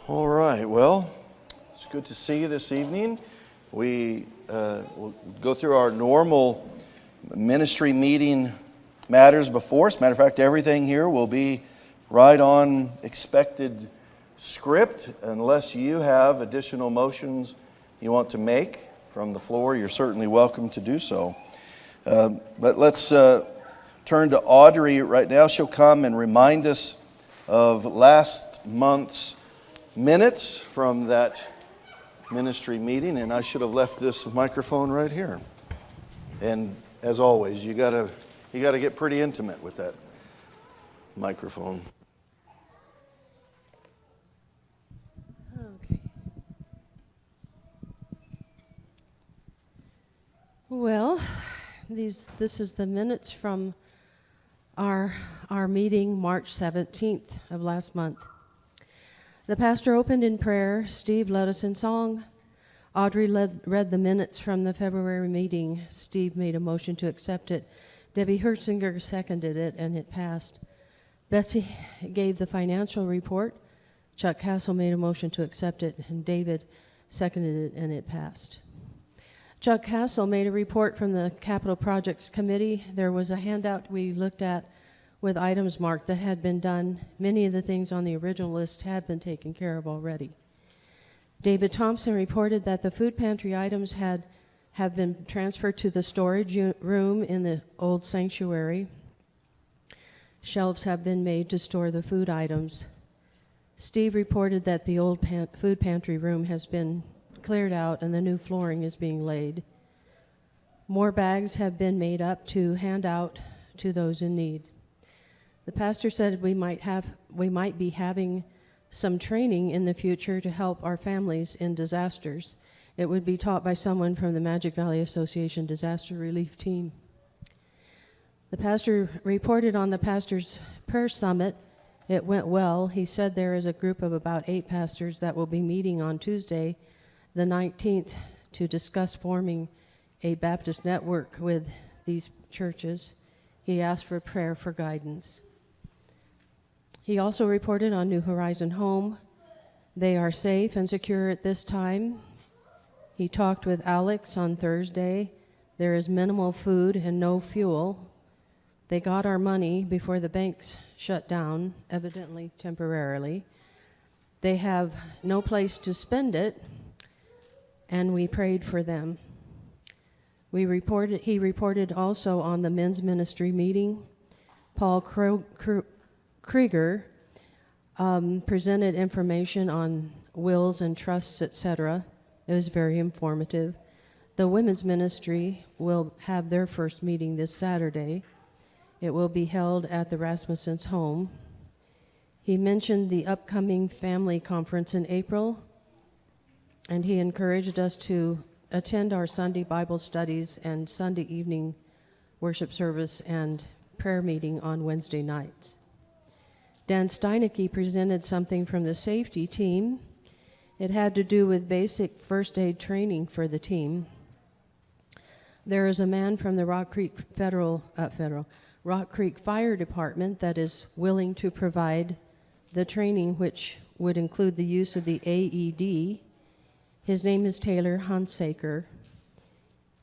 All right, well, it's good to see you this evening. We will go through our normal ministry meeting matters before us. As a matter of fact, everything here will be right on expected script. Unless you have additional motions you want to make from the floor, you're certainly welcome to do so. But let's turn to Audrey right now. She'll come and remind us of last month's minutes from that ministry meeting, and I should have left this microphone right here. And as always, you gotta get pretty intimate with that microphone. Okay. Well, this is the minutes from our meeting March 17th of last month. The pastor opened in prayer. Steve led us in song. Audrey read the minutes from the February meeting. Steve made a motion to accept it. Debbie Hertzinger seconded it, and it passed. Betsy gave the financial report. Chuck Castle made a motion to accept it, and David seconded it, and it passed. Chuck Castle made a report from the Capital Projects Committee. There was a handout we looked at with items marked that had been done. Many of the things on the original list had been taken care of already. David Thompson reported that the food pantry items have been transferred to the storage room in the old sanctuary. Shelves have been made to store the food items. Steve reported that the old food pantry room has been cleared out and the new flooring is being laid. More bags have been made up to hand out to those in need. The pastor said we might be having some training in the future to help our families in disasters. It would be taught by someone from the Magic Valley Association Disaster Relief Team. The pastor reported on the pastor's prayer summit. It went well. He said there is a group of about 8 pastors that will be meeting on Tuesday, the 19th, to discuss forming a Baptist network with these churches. He asked for prayer for guidance. He also reported on New Horizon Home. They are safe and secure at this time. He talked with Alex on Thursday. There is minimal food and no fuel. They got our money before the banks shut down, evidently temporarily. They have no place to spend it, and we prayed for them. He reported also on the men's ministry meeting. Paul Krieger presented information on wills and trusts, etc. It was very informative. The women's ministry will have their first meeting this Saturday. It will be held at the Rasmussen's home. He mentioned the upcoming family conference in April, and he encouraged us to attend our Sunday Bible studies and Sunday evening worship service and prayer meeting on Wednesday nights. Dan Steinecke presented something from the safety team. It had to do with basic first aid training for the team. There is a man from the Rock Creek Rock Creek Fire Department that is willing to provide the training, which would include the use of the AED. His name is Taylor Hunsaker.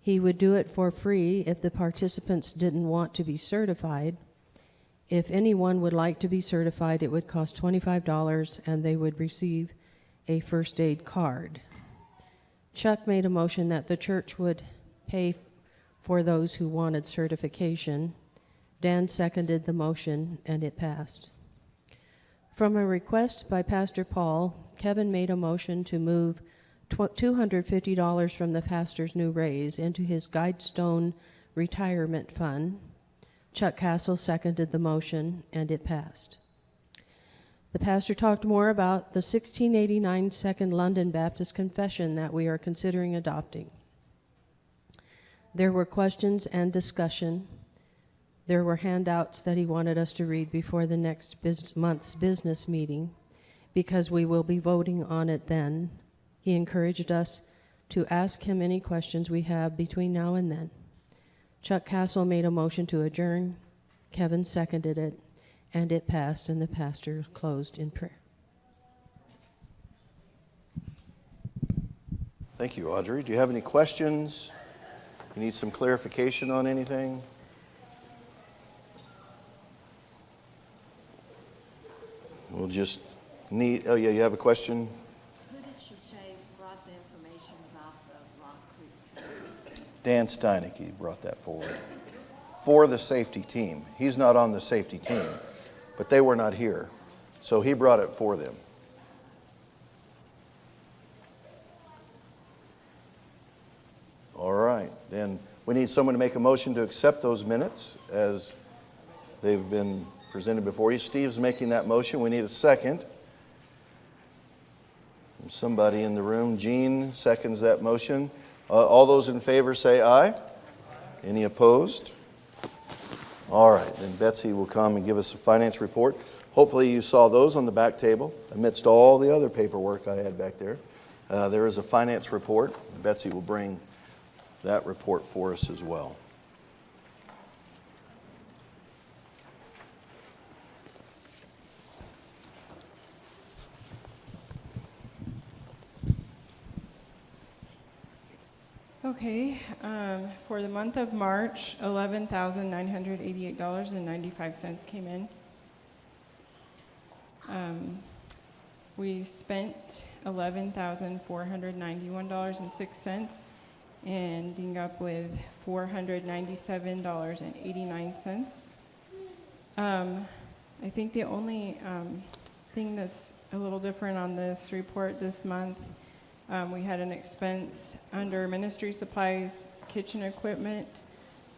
He would do it for free if the participants didn't want to be certified. If anyone would like to be certified, it would cost $25 and they would receive a first aid card. Chuck made a motion that the church would pay for those who wanted certification. Dan seconded the motion, and it passed. From a request by Pastor Paul, Kevin made a motion to move $250 from the pastor's new raise into his Guidestone retirement fund. Chuck Castle seconded the motion, and it passed. The pastor talked more about the 1689 Second London Baptist Confession that we are considering adopting. There were questions and discussion. There were handouts that he wanted us to read before the next month's business meeting, because we will be voting on it then. He encouraged us to ask him any questions we have between now and then. Chuck Castle made a motion to adjourn. Kevin seconded it, and it passed, and the pastor closed in prayer. Thank you, Audrey. Do you have any questions? You need some clarification on anything? We'll just need, oh yeah, you have a question? Who did she say brought the information about the Rock Creek Trail? Dan Steinecke brought that forward for the safety team. He's not on the safety team, but they were not here. So he brought it for them. All right, then we need someone to make a motion to accept those minutes as they've been presented before you. Steve's making that motion. We need a second. Somebody in the room. Gene seconds that motion. All those in favor say aye. Any opposed? All right, then Betsy will come and give us a finance report. Hopefully you saw those on the back table amidst all the other paperwork I had back there. There is a finance report. Betsy will bring that report for us as well. Okay, for the month of March, $11,988.95 came in. We spent $11,491.06, ending up with $497.89. I think the only thing that's a little different on this report this month, we had an expense under ministry supplies, kitchen equipment.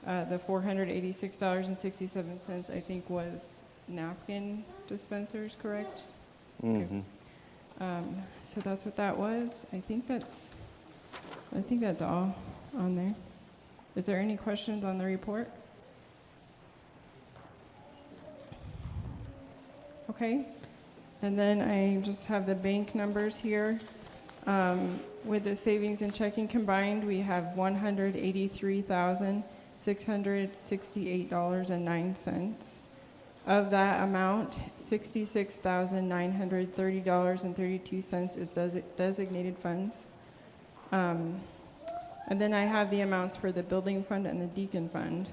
The $486.67, I think, was napkin dispensers, correct? Mm-hmm. So that's what that was. I think that's all on there. Is there any questions on the report? Okay. And then I just have the bank numbers here. With the savings and checking combined, we have $183,668.09. Of that amount, $66,930.32 is designated funds. And then I have the amounts for the building fund and the deacon fund.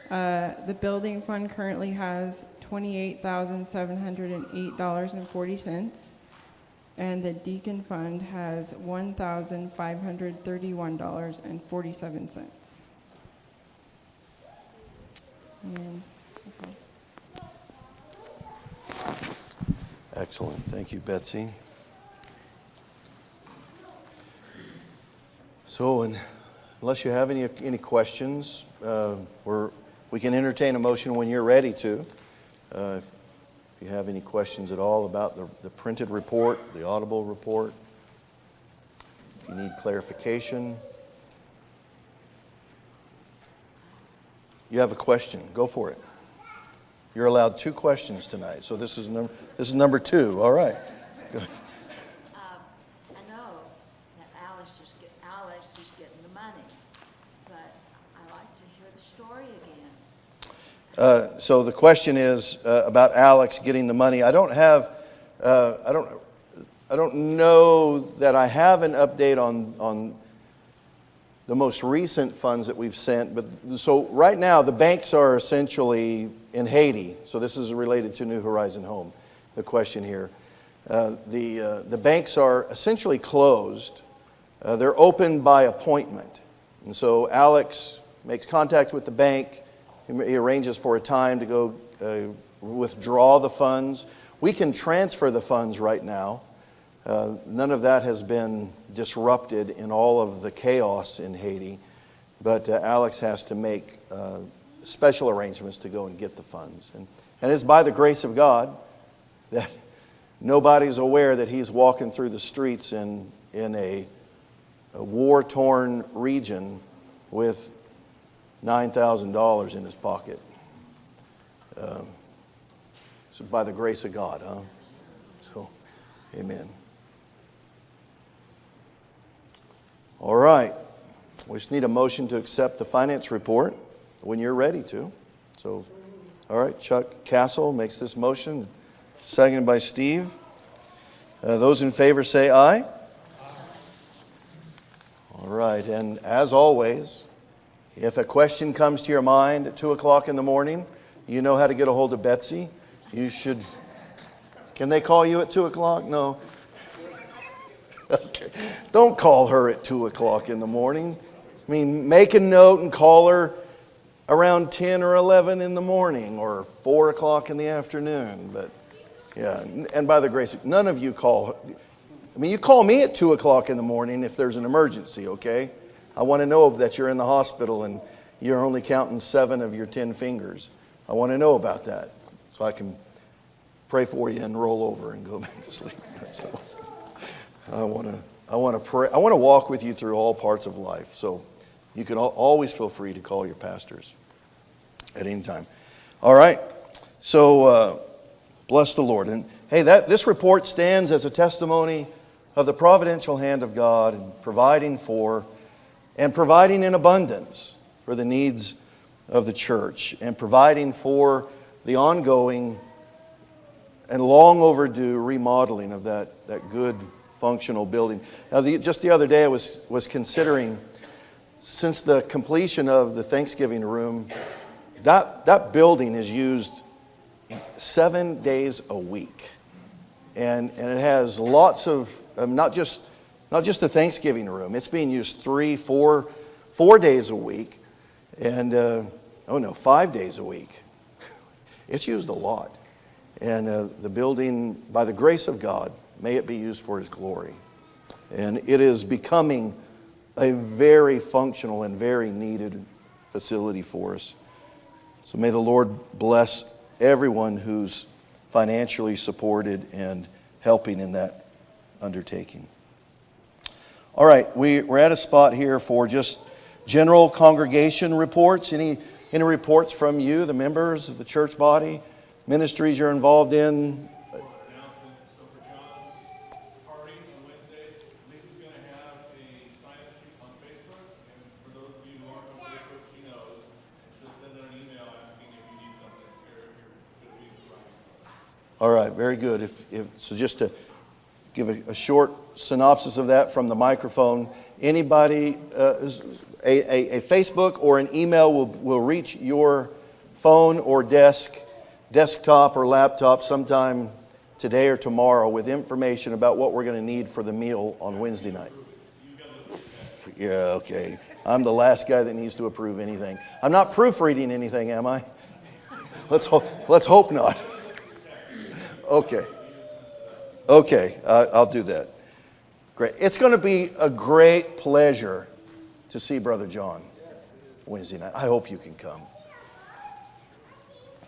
The building fund currently has $28,708.40. And the deacon fund has $1,531.47. And that's all. Excellent. Thank you, Betsy. So, unless you have any questions, we can entertain a motion when you're ready to. If you have any questions at all about the printed report, the audible report, if you need clarification. You have a question, go for it. You're allowed 2 questions tonight, so this is number 2. All right. Good. I know that Alex is getting the money, but I like to hear the story again. So the question is about Alex getting the money. I don't know that I have an update on the most recent funds that we've sent. But so right now the banks are essentially in Haiti. So this is related to New Horizon Home. The question here, the banks are essentially closed. They're open by appointment, and so Alex makes contact with the bank. He arranges for a time to go withdraw the funds. We can transfer the funds right now. None of that has been disrupted in all of the chaos in Haiti, but Alex has to make special arrangements to go and get the funds. And it's by the grace of God that nobody's aware that he's walking through the streets in a war-torn region with $9,000 in his pocket. So by the grace of God, huh? So, amen. All right. We just need a motion to accept the finance report when you're ready to. So, all right, Chuck Castle makes this motion, seconded by Steve. Those in favor say aye. Right, and as always, if a question comes to your mind at 2 o'clock in the morning, you know how to get a hold of Betsy. You should. Can they call you at 2 o'clock? No. Okay. Don't call her at 2 o'clock in the morning. I mean, make a note and call her around 10 or 11 in the morning or 4 o'clock in the afternoon. But yeah, and by the grace, none of you call. I mean, you call me at 2 o'clock in the morning if there's an emergency, okay? I want to know that you're in the hospital and you're only counting 7 of your 10 fingers. I want to know about that so I can pray for you and roll over and go back to sleep. I want to pray. I want to walk with you through all parts of life. So you can always feel free to call your pastors at any time. All right. So bless the Lord. And hey, this report stands as a testimony of the providential hand of God in providing for and providing in abundance for the needs of the church and providing for the ongoing and long overdue remodeling of that good functional building. Now, just the other day I was considering, since the completion of the Thanksgiving room, that building is used 7 days a week. And it has lots of, not just the Thanksgiving room, it's being used 4 days a week, and 5 days a week. It's used a lot. And the building, by the grace of God, may it be used for His glory. And it is becoming a very functional and very needed facility for us. So may the Lord bless everyone who's financially supported and helping in that undertaking. All right, we're at a spot here for just general congregation reports. Any reports from you, the members of the church body, ministries you're involved in? Announcement. So for John's party on Wednesday, Lisa's going to have a sign-up sheet on Facebook. And for those of you who aren't on Facebook, she knows. And she'll send out an email asking if you need something or if you're going to be providing. All right, very good. So just to give a short synopsis of that from the microphone, anybody, a Facebook or an email will reach your phone or desktop or laptop sometime today or tomorrow with information about what we're going to need for the meal on Wednesday night. Yeah, okay. I'm the last guy that needs to approve anything. I'm not proofreading anything, am I? Let's hope not. Okay, I'll do that. Great. It's going to be a great pleasure to see Brother John Wednesday night. I hope you can come.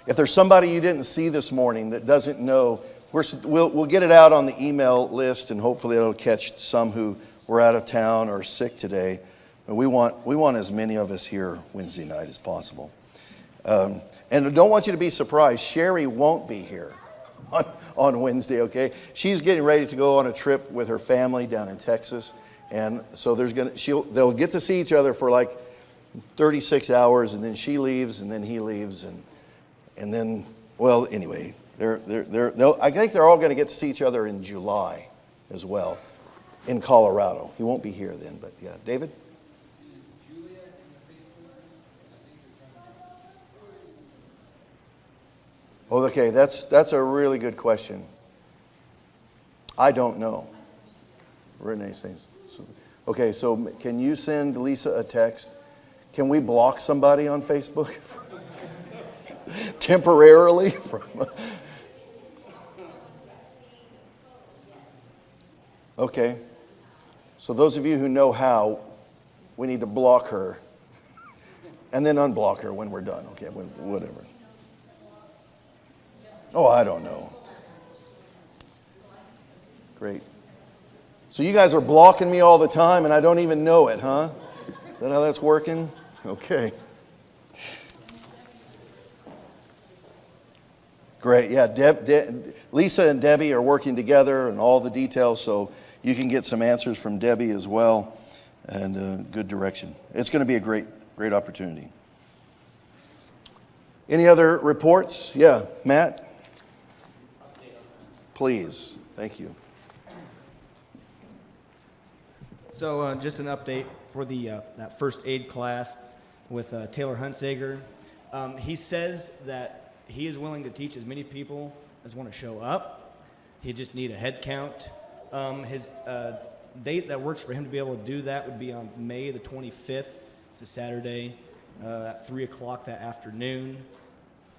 If there's somebody you didn't see this morning that doesn't know, we'll get it out on the email list, and hopefully it'll catch some who were out of town or sick today. But we want as many of us here Wednesday night as possible. And I don't want you to be surprised. Sherry won't be here on Wednesday, okay? She's getting ready to go on a trip with her family down in Texas. And so they'll get to see each other for like 36 hours, and then she leaves, and then he leaves, and then, well, anyway, I think they're all going to get to see each other in July as well in Colorado. He won't be here then, but yeah. David? Oh, okay, that's a really good question. I don't know. Renee says. Okay, so can you send Lisa a text? Can we block somebody on Facebook temporarily? Okay, so those of you who know how, we need to block her and then unblock her when we're done. Okay, whatever. Oh, I don't know. Great. So you guys are blocking me all the time and I don't even know it, huh? Is that how that's working? Okay. Great. Yeah, Lisa and Debbie are working together and all the details, so you can get some answers from Debbie as well, and good direction. It's going to be a great opportunity. Any other reports? Yeah, Matt? Please. Thank you. So just an update for the that first aid class with Taylor Huntsager. He says that he is willing to teach as many people as want to show up. He just need a head count. His date that works for him to be able to do that would be on May the 25th. It's a Saturday at 3 o'clock that afternoon.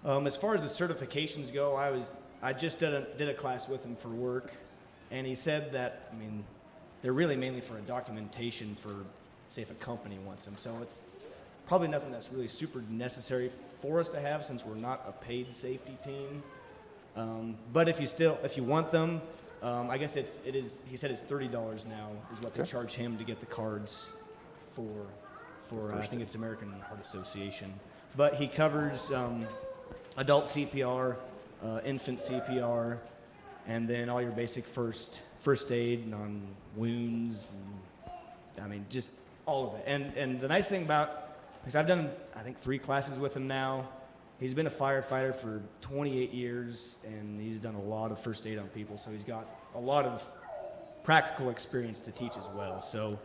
As far as the certifications go, I just did a class with him for work, and he said that, I mean, they're really mainly for a documentation for, say, if a company wants them. So it's probably nothing that's really super necessary for us to have since we're not a paid safety team. But if you want them, I guess it is. He said it's $30 now is what they charge him to get the cards for I think it's American Heart Association. But he covers adult CPR, infant CPR, and then all your basic first aid on wounds, and I mean just all of it. And the nice thing about, because I've done I think 3 classes with him now. He's been a firefighter for 28 years, and he's done a lot of first aid on people, so he's got a lot of practical experience to teach as well. So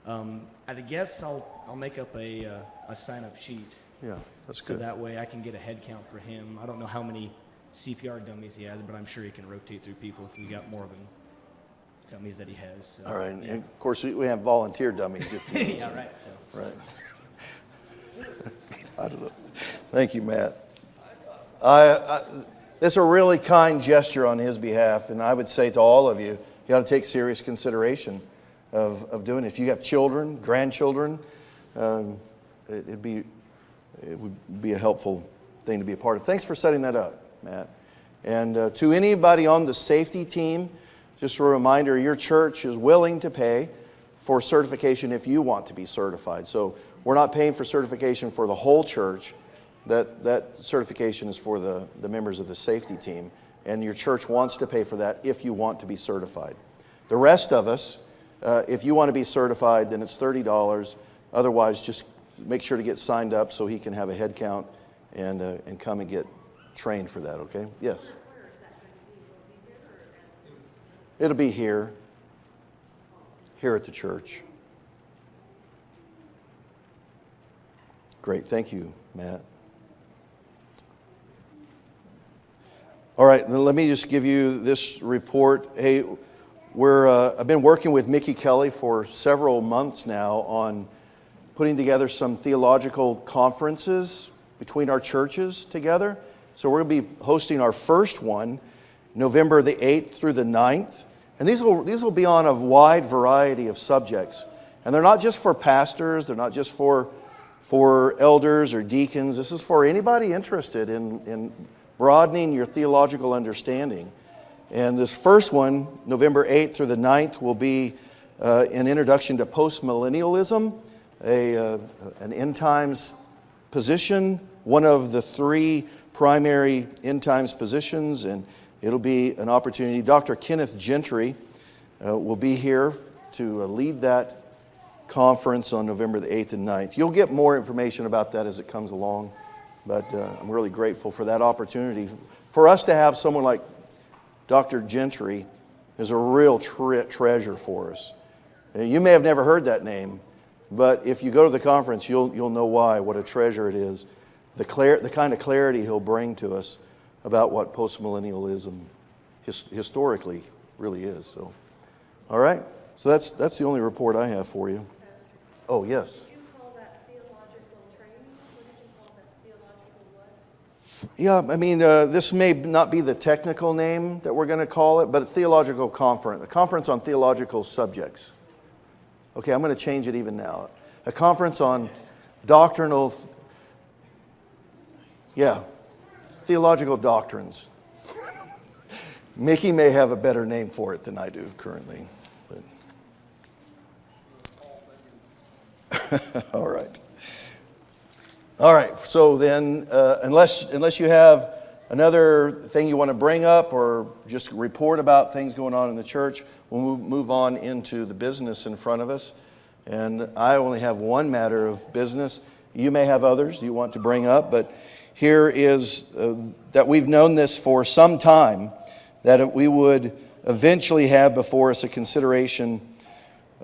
I guess I'll make up a sign-up sheet. Yeah, that's So good. that way I can get a head count for him. I don't know how many CPR dummies he has, but I'm sure he can rotate through people if we got more than dummies that he has. So, All right. yeah. And of course, we have volunteer dummies if you Yeah, right. So. Right. I don't know. Thank you, Matt. It's a really kind gesture on his behalf, and I would say to all of you, you ought to take serious consideration of doing it. If you have children, grandchildren, it would be a helpful thing to be a part of. Thanks for setting that up, Matt. And to anybody on the safety team, just a reminder, your church is willing to pay for certification if you want to be certified. So we're not paying for certification for the whole church. That certification is for the members of the safety team. And your church wants to pay for that if you want to be certified. The rest of us, if you want to be certified, then it's $30. Otherwise, just make sure to get signed up so he can have a head count and come and get trained for that, okay? Yes? It'll be here at the church. Great, thank you, Matt. All right, then let me just give you this report. Hey, I've been working with Mickey Kelly for several months now on putting together some theological conferences between our churches together. So we're going to be hosting our first one November the 8th through the 9th. And these will be on a wide variety of subjects. And they're not just for pastors, they're not just for elders or deacons. This is for anybody interested in broadening your theological understanding. And this first one, November 8th through the 9th, will be an introduction to postmillennialism, an end times position, one of the 3 primary end times positions, and it'll be an opportunity. Dr. Kenneth Gentry will be here to lead that conference on November the 8th and 9th. You'll get more information about that as it comes along, but I'm really grateful for that opportunity. For us to have someone like Dr. Gentry is a real treasure for us. You may have never heard that name, but if you go to the conference, you'll know why, what a treasure it is, the kind of clarity he'll bring to us about what postmillennialism historically really is. So, all right. So that's the only report I have for you. Oh, yes. Did you call that theological training? What did you call that? Theological what? Yeah, I mean, this may not be the technical name that we're going to call it, but a theological conference, a conference on theological subjects. Okay, I'm going to change it even now. A conference on doctrinal, theological doctrines. Mickey may have a better name for it than I do currently. But all right. So then, unless you have another thing you want to bring up or just report about things going on in the church, we'll move on into the business in front of us. And I only have one matter of business. You may have others you want to bring up, but here is that we've known this for some time, that we would eventually have before us a consideration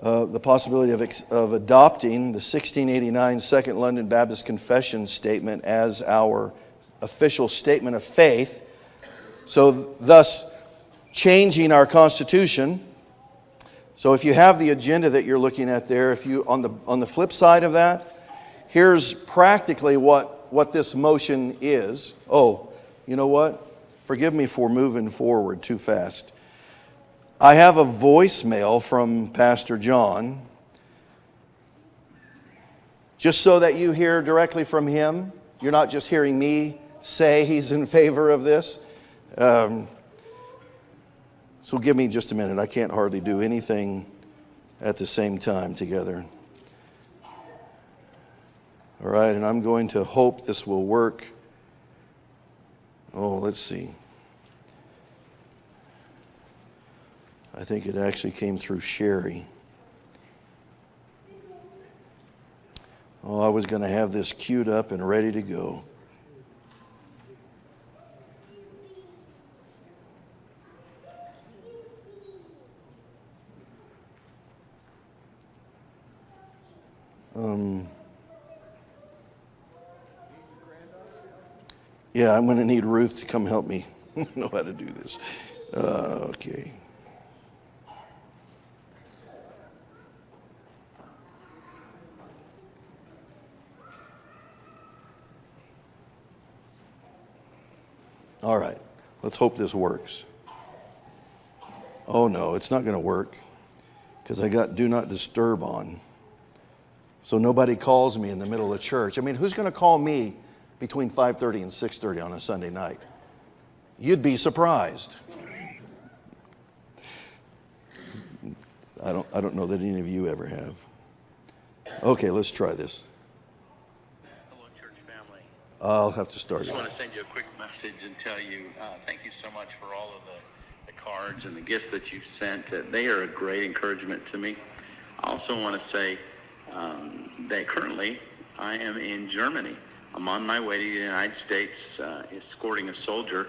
the possibility of adopting the 1689 Second London Baptist Confession Statement as our official statement of faith. So thus changing our Constitution. So if you have the agenda that you're looking at there, if you on the flip side of that, here's practically what this motion is. Oh, you know what? Forgive me for moving forward too fast. I have a voicemail from Pastor John, just so that you hear directly from him. You're not just hearing me say he's in favor of this. So give me just a minute. I can't hardly do anything at the same time together. All right, and I'm going to hope this will work. Oh, let's see. I think it actually came through Sherry. Oh, I was going to have this queued up and ready to go. Yeah, I'm going to need Ruth to come help me know how to do this. Okay. All right, let's hope this works. Oh no, it's not going to work because I got Do Not Disturb on. So nobody calls me in the middle of church. I mean, who's going to call me between 5:30 and 6:30 on a Sunday night? You'd be surprised. I don't know that any of you ever have. Okay, let's try this. Hello, church family. I'll have to start I it. just want to send you a quick message and tell you thank you so much for all of the cards and the gifts that you've sent. They are a great encouragement to me. I also want to say that currently I am in Germany. I'm on my way to the United States escorting a soldier,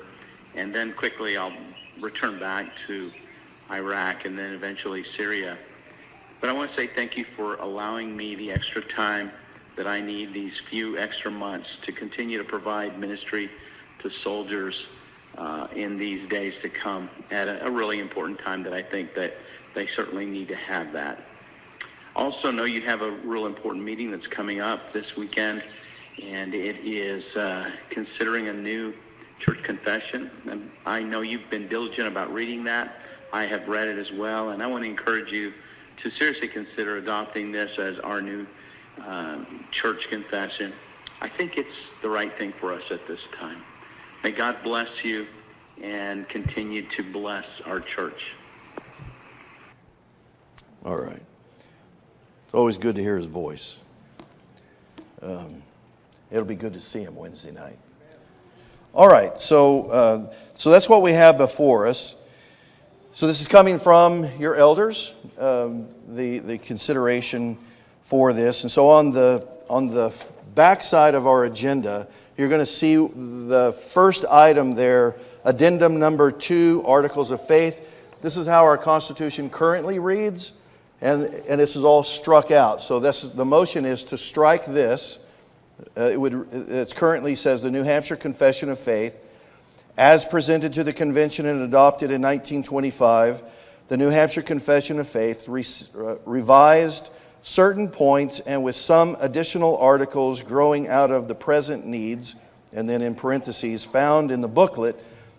and then quickly I'll return back to Iraq and then eventually Syria. But I want to say thank you for allowing me the extra time that I need, these few extra months, to continue to provide ministry to soldiers in these days to come at a really important time that I think that they certainly need to have that. Also know you have a real important meeting that's coming up this weekend, and it is considering a new church confession. And I know you've been diligent about reading that. I have read it as well, and I want to encourage you to seriously consider adopting this as our new church confession. I think it's the right thing for us at this time. May God bless you and continue to bless our church. All right. It's always good to hear his voice. It'll be good to see him Wednesday night. All right, so that's what we have before us. So this is coming from your elders, the consideration for this. And so on the back side of our agenda, you're going to see the first item there, addendum number 2, Articles of Faith. This is how our Constitution currently reads, and this is all struck out. So the motion is to strike this. It currently says the New Hampshire Confession of Faith, as presented to the convention and adopted in 1925, the New Hampshire Confession of Faith revised certain points and with some additional articles growing out of the present needs, and then in parentheses, found in the booklet,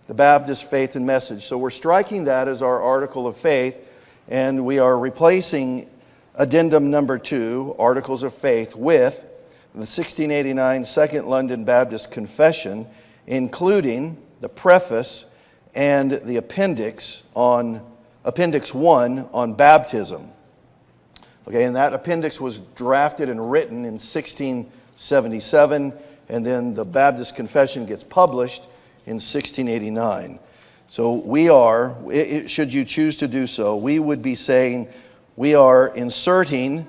The Baptist Faith and Message. So we're striking that as our article of faith, and we are replacing addendum number 2, Articles of Faith, with the 1689 Second London Baptist Confession, including the preface and the appendix 1 on baptism. Okay, and that appendix was drafted and written in 1677, and then the Baptist Confession gets published in 1689. So we are, should you choose to do so, we would be saying we are inserting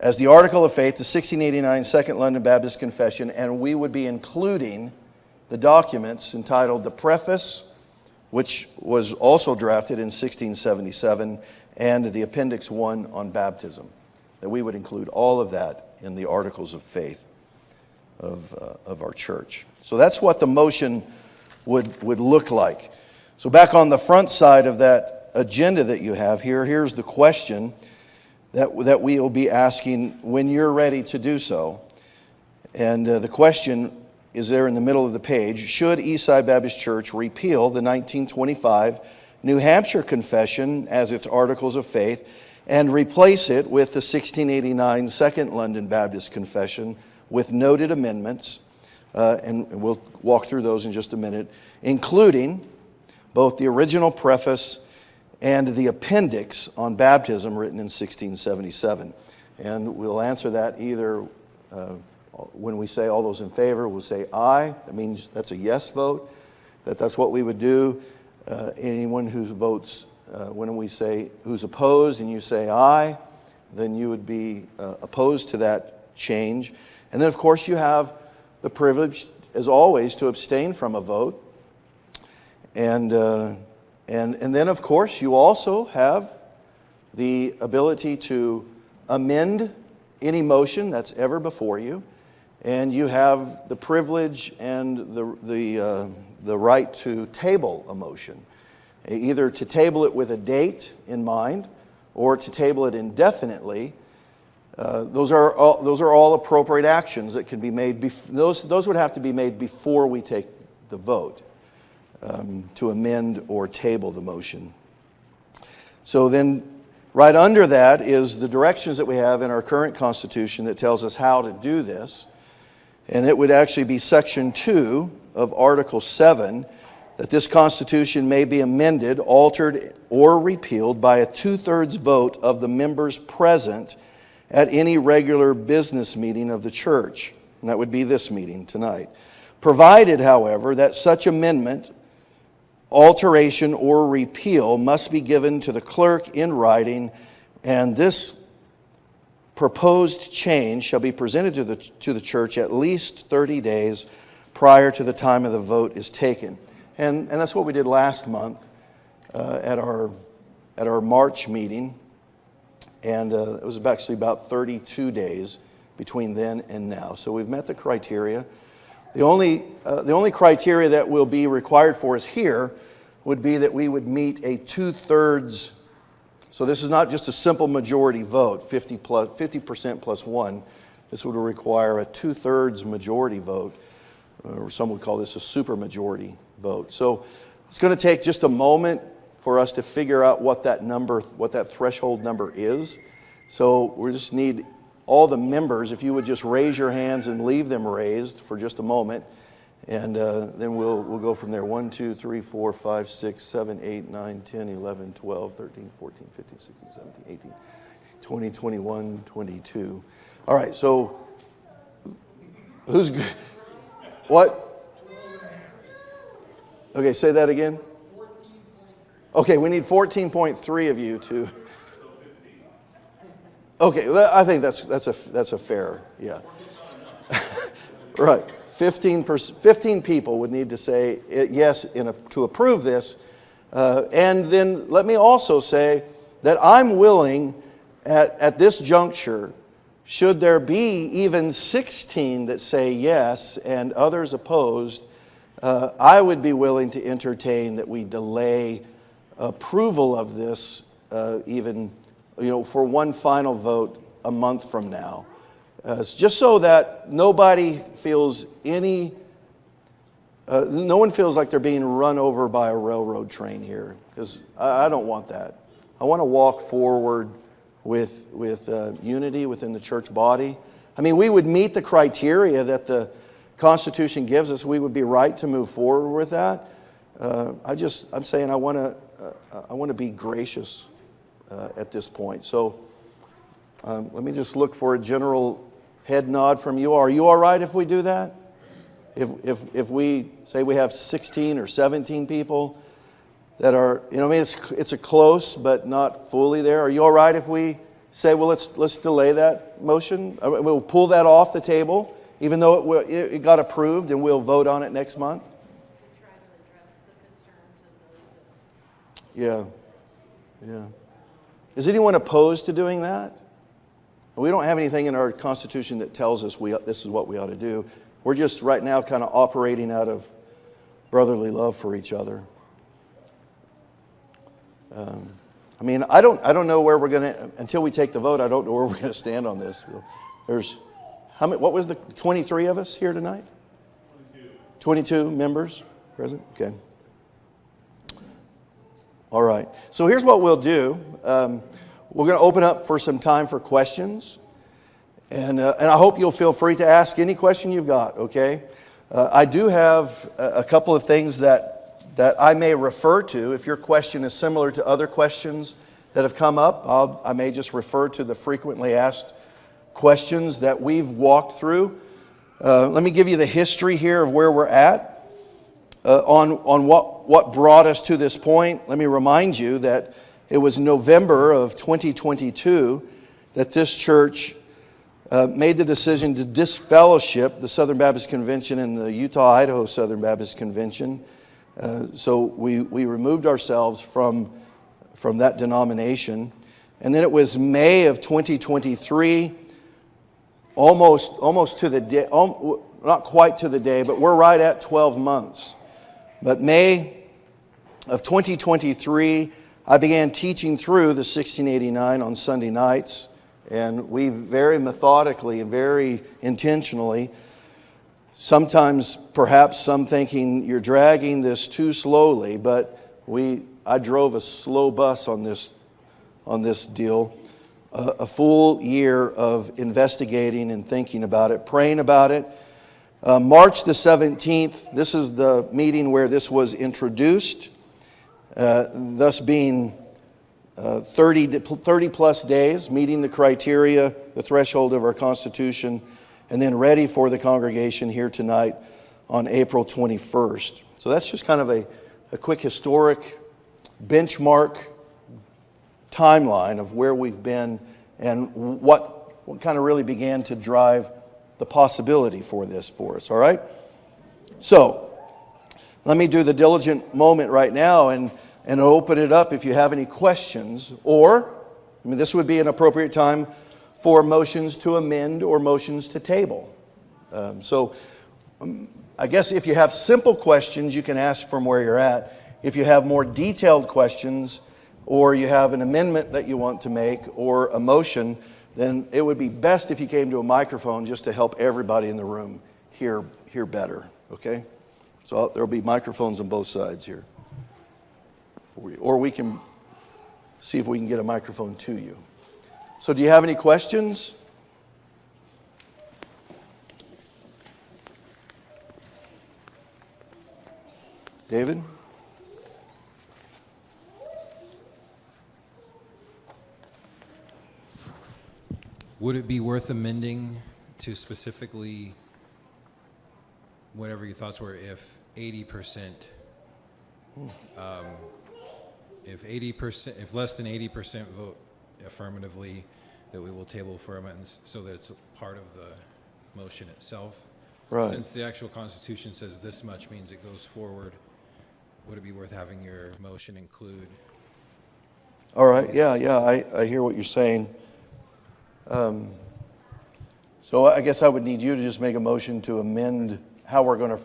as the article of faith the 1689 Second London Baptist Confession, and we would be including the documents entitled the preface, which was also drafted in 1677, and the Appendix 1 on baptism, that we would include all of that in the articles of faith of our church. So that's what the motion would look like. So back on the front side of that agenda that you have here, here's the question that we will be asking when you're ready to do so. And the question is there in the middle of the page. Should Eastside Baptist Church repeal the 1925 New Hampshire Confession as its Articles of Faith and replace it with the 1689 Second London Baptist Confession with noted amendments? And we'll walk through those in just a minute, including both the original preface and the appendix on baptism written in 1677. And we'll answer that either when we say all those in favor, we'll say aye. That means that's a yes vote, that's what we would do. Anyone who votes, when we say who's opposed and you say aye, then you would be opposed to that change. And then, of course, you have the privilege, as always, to abstain from a vote. And then, of course, you also have the ability to amend any motion that's ever before you. And you have the privilege and the right to table a motion, either to table it with a date in mind or to table it indefinitely. Those are all appropriate actions that can be made. Those would have to be made before we take the vote to amend or table the motion. So then, right under that is the directions that we have in our current Constitution that tells us how to do this. And it would actually be Section 2 of Article 7, that this Constitution may be amended, altered, or repealed by a 2/3 vote of the members present at any regular business meeting of the church. And that would be this meeting tonight. Provided, however, that such amendment, alteration, or repeal must be given to the clerk in writing, and this proposed change shall be presented to the church at least 30 days prior to the time of the vote is taken. And that's what we did last month at our March meeting. And it was actually about 32 days between then and now. So we've met the criteria. The only criteria that will be required for us here would be that we would meet a 2/3. So this is not just a simple majority vote, 50% plus one. This would require a 2/3 majority vote, or some would call this a supermajority vote. So it's going to take just a moment for us to figure out what that number, what that threshold number is. So we just need all the members, if you would just raise your hands and leave them raised for just a moment, and then we'll go from there. 1, 2, 3, 4, 5, 6, 7, 8, 9, 10, 11, 12, 13, 14, 15, 16, 17, 18, 20, 21, 22. All right, so who's good? What? Okay, say that again. Okay, we need 14.3 of you to. Okay, I think that's a fair, yeah. Right. 15 people would need to say yes to approve this. And then let me also say that I'm willing at this juncture, should there be even 16 that say yes and others opposed, I would be willing to entertain that we delay approval of this even, for one final vote a month from now. Just so that nobody feels no one feels like they're being run over by a railroad train here, because I don't want that. I want to walk forward with unity within the church body. I mean, we would meet the criteria that the Constitution gives us. We would be right to move forward with that. I'm saying I want to be gracious at this point. So let me just look for a general head nod from you. Are you all right if we do that? If we say we have 16 or 17 people that are, it's a close but not fully there. Are you all right if we say, well, let's delay that motion? We'll pull that off the table, even though it got approved, and we'll vote on it next month? try to address the concerns of those Yeah. Is anyone opposed to doing that? We don't have anything in our Constitution that tells us this is what we ought to do. We're just right now kind of operating out of brotherly love for each other. I mean, I don't know where we're going to, until we take the vote, I don't know where we're going to stand on this. There's, how many, what was the 23 of us here tonight? 22 members present? Okay. All right. So here's what we'll do. We're going to open up for some time for questions. And I hope you'll feel free to ask any question you've got, okay? I do have a couple of things that I may refer to. If your question is similar to other questions that have come up, I may just refer to the frequently asked questions that we've walked through. Let me give you the history here of where we're at on what brought us to this point. Let me remind you that it was November of 2022 that this church made the decision to disfellowship the Southern Baptist Convention and the Utah-Idaho Southern Baptist Convention. So we removed ourselves from that denomination. And then it was May of 2023, almost to the day, not quite to the day, but we're right at 12 months. But May of 2023, I began teaching through the 1689 on Sunday nights. And we very methodically and very intentionally, sometimes perhaps some thinking you're dragging this too slowly, but I drove a slow bus on this deal. A full year of investigating and thinking about it, praying about it. March the 17th, this is the meeting where this was introduced, thus being 30 plus days, meeting the criteria, the threshold of our Constitution, and then ready for the congregation here tonight on April 21st. So that's just kind of a quick historic benchmark timeline of where we've been and what kind of really began to drive the possibility for this for us, all right? So let me do the diligent moment right now and open it up if you have any questions, or this would be an appropriate time for motions to amend or motions to table. I guess if you have simple questions, you can ask from where you're at. If you have more detailed questions, or you have an amendment that you want to make, or a motion, then it would be best if you came to a microphone just to help everybody in the room hear better, okay? So there'll be microphones on both sides here. Or we can see if we can get a microphone to you. So do you have any questions? David? Would it be worth amending to specifically, whatever your thoughts were, if 80%, if less than 80% vote affirmatively, that we will table for amendments so that it's a part of the motion itself? Right. Since the actual Constitution says this much means it goes forward, would it be worth having your motion include? All right, yeah, I hear what you're saying. So I guess I would need you to just make a motion to amend how we're going to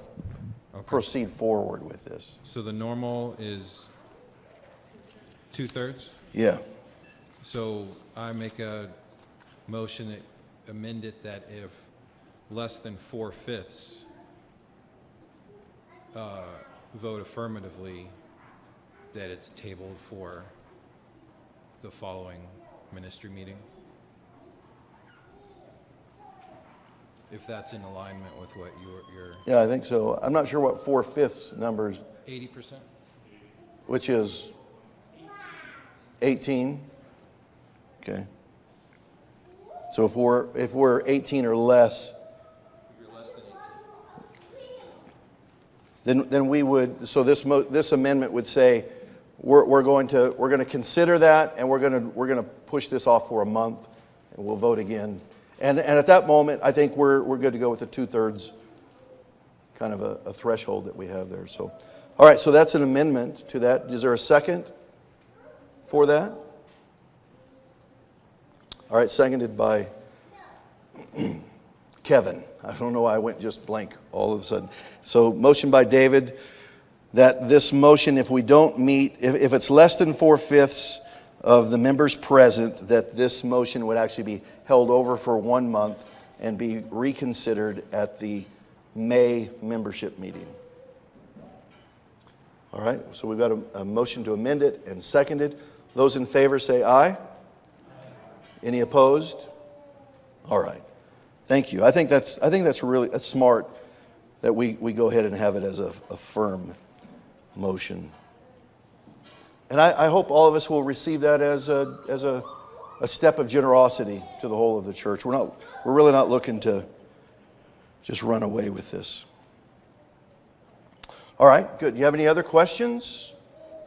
proceed forward with this. So the normal is 2/3? Yeah. So I make a motion that amend it that if less than 4/5 vote affirmatively, that it's tabled for the following ministry meeting. If that's in alignment with what your Yeah, I think so. I'm not sure what 4/5 numbers, 80%? which is 18. Okay. So if we're 18 or less, If you're less than 18. then we would. So this amendment would say we're going to consider that, and we're going to push this off for a month, and we'll vote again. And at that moment, I think we're good to go with the 2/3 kind of a threshold that we have there. So, all right. So that's an amendment to that. Is there a second for that? All right, seconded by Kevin. I don't know why I went just blank all of a sudden. So motion by David that this motion, if we don't meet, if it's less than 4/5 of the members present, that this motion would actually be held over for 1 month and be reconsidered at the May membership meeting. All right, so we've got a motion to amend it and seconded. Those in favor say aye. Any opposed? All right. Thank you. I think that's smart that we go ahead and have it as a firm motion. And I hope all of us will receive that as a step of generosity to the whole of the church. We're really not looking to just run away with this. All right, good. Do you have any other questions?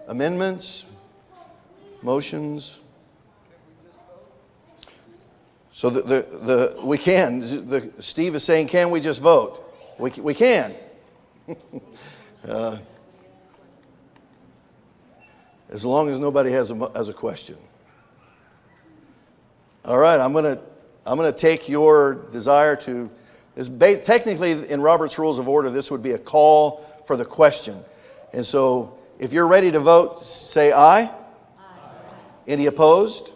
Amendments? Motions? So we can. Steve is saying, can we just vote? We can. As long as nobody has a question. All right, I'm gonna take your desire to. Technically, in Robert's Rules of Order, this would be a call for the question. And so, if you're ready to vote, say aye. Aye. Any opposed?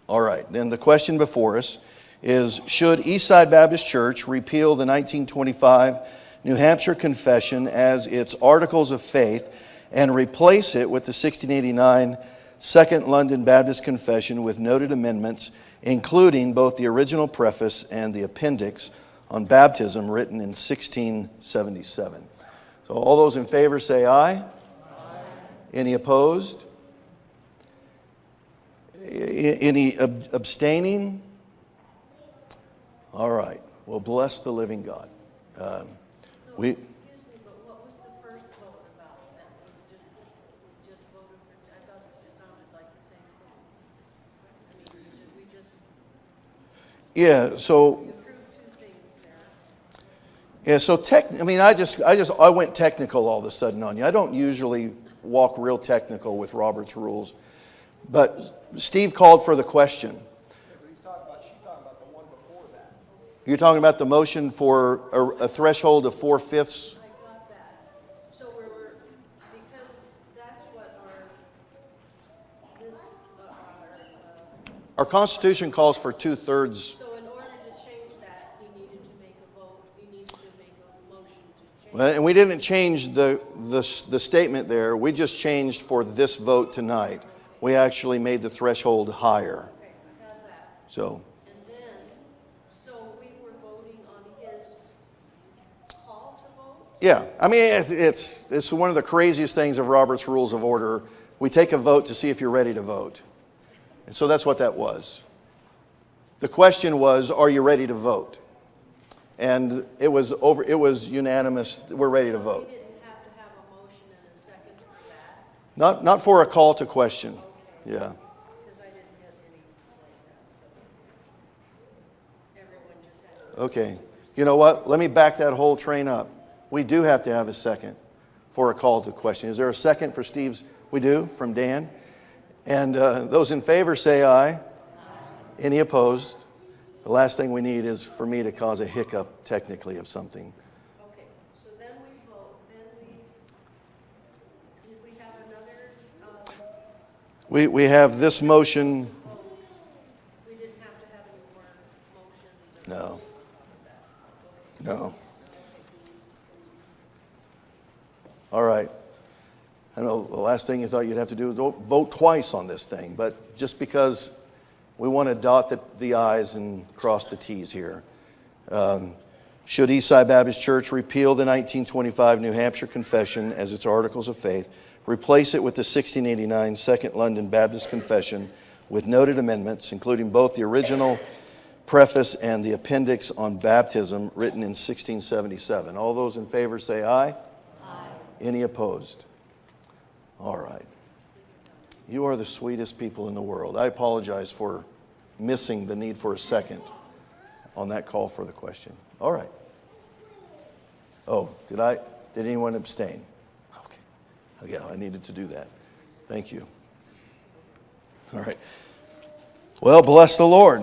All right, then the question before us is, should Eastside Baptist Church repeal the 1925 New Hampshire Confession as its Articles of Faith and replace it with the 1689 Second London Baptist Confession with noted amendments, including both the original preface and the appendix on baptism written in 1677. So all those in favor say aye. Aye. Any opposed? Any abstaining? All right. Well, bless the living God. We. Excuse me, but what was the first vote about? That we just voted for, I thought it sounded like the same thing. I mean, we just Yeah, so. approved two things there. Yeah, so I went technical all of a sudden on you. I don't usually walk real technical with Robert's Rules. But Steve called for the question. She's talking about the one before that. You're talking about the motion for a threshold of 4/5? I got that. So because that's what Our Constitution calls for 2/3. so in order to change that, he needed to make a vote, he needed to make a motion to change. Well, and we didn't change the statement there. We just changed for this vote tonight. We actually made the threshold higher. Okay, I got that. So, And then, so we were voting on his call to vote? yeah. I mean, it's one of the craziest things of Robert's Rules of Order. We take a vote to see if you're ready to vote. And so that's what that was. The question was, are you ready to vote? And it was unanimous, we're ready to vote. We didn't have to have a motion and a second for that, Not for a call to question. Yeah. because I didn't get any like that, so everyone just had to. Okay. You know what? Let me back that whole train up. We do have to have a second for a call to question. Is there a second for Steve's? We do, from Dan. And those in favor say aye. Aye. Any opposed? The last thing we need is for me to cause a hiccup technically of something. Okay, so then we vote, did we have another, We have this motion. we didn't have to have any more motions? No. No. All right. I know the last thing you thought you'd have to do is vote twice on this thing, but just because we want to dot the I's and cross the T's here. Should Eastside Baptist Church repeal the 1925 New Hampshire Confession as its Articles of Faith, replace it with the 1689 Second London Baptist Confession with noted amendments, including both the original preface and the appendix on baptism written in 1677? All those in favor say aye. Aye. Any opposed? All right. You are the sweetest people in the world. I apologize for missing the need for a second on that call for the question. All right. Oh, did anyone abstain? Okay. Yeah, I needed to do that. Thank you. All right. Well, bless the Lord.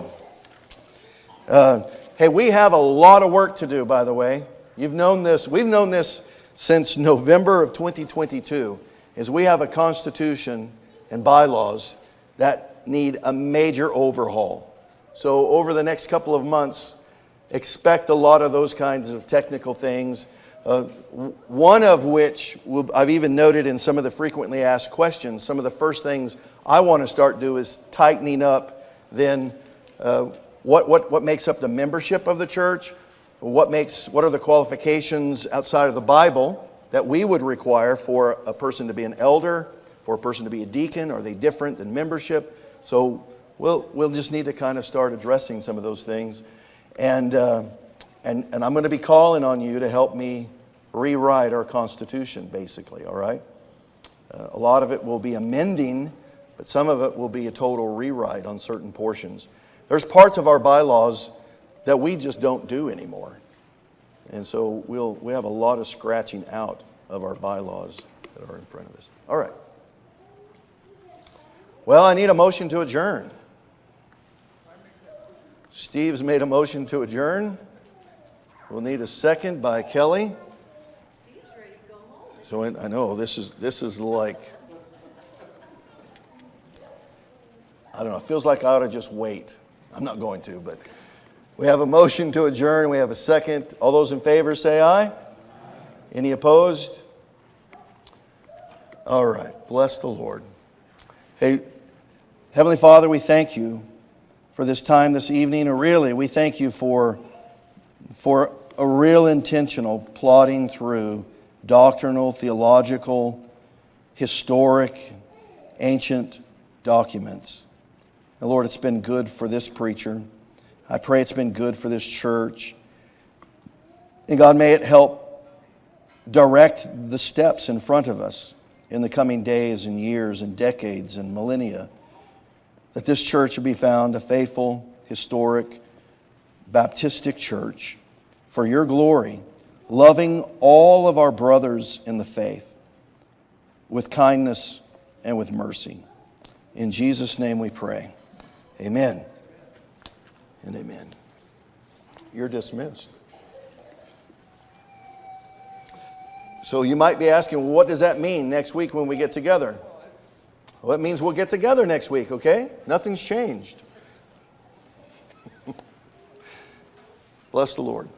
Hey, we have a lot of work to do, by the way. You've known this. We've known this since November of 2022, is we have a constitution and bylaws that need a major overhaul. So over the next couple of months, expect a lot of those kinds of technical things. One of which I've even noted in some of the frequently asked questions. Some of the first things I want to start do is tightening up then what makes up the membership of the church, what are the qualifications outside of the Bible that we would require for a person to be an elder, for a person to be a deacon. Are they different than membership? So we'll just need to kind of start addressing some of those things. And I'm going to be calling on you to help me rewrite our Constitution, basically, all right? A lot of it will be amending, but some of it will be a total rewrite on certain portions. There's parts of our bylaws that we just don't do anymore. And so we have a lot of scratching out of our bylaws that are in front of us. All right. Well, I need a motion to adjourn. Steve's made a motion to adjourn. We'll need a second by Kelly. Steve's ready to go home. So I know this is like, I don't know, it feels like I ought to just wait. I'm not going to, but we have a motion to adjourn. We have a second. All those in favor say aye. Any opposed? All right. Bless the Lord. Hey, Heavenly Father, we thank you for this time this evening. And really, we thank you for a real intentional plodding through doctrinal, theological, historic, ancient documents. And Lord, it's been good for this preacher. I pray it's been good for this church. And God, may it help direct the steps in front of us in the coming days and years and decades and millennia, that this church will be found a faithful, historic, Baptistic church for your glory, loving all of our brothers in the faith with kindness and with mercy. In Jesus' name we pray. Amen and amen. You're dismissed. So you might be asking, well, what does that mean next week when we get together? Well, it means we'll get together next week, okay? Nothing's changed. Bless the Lord.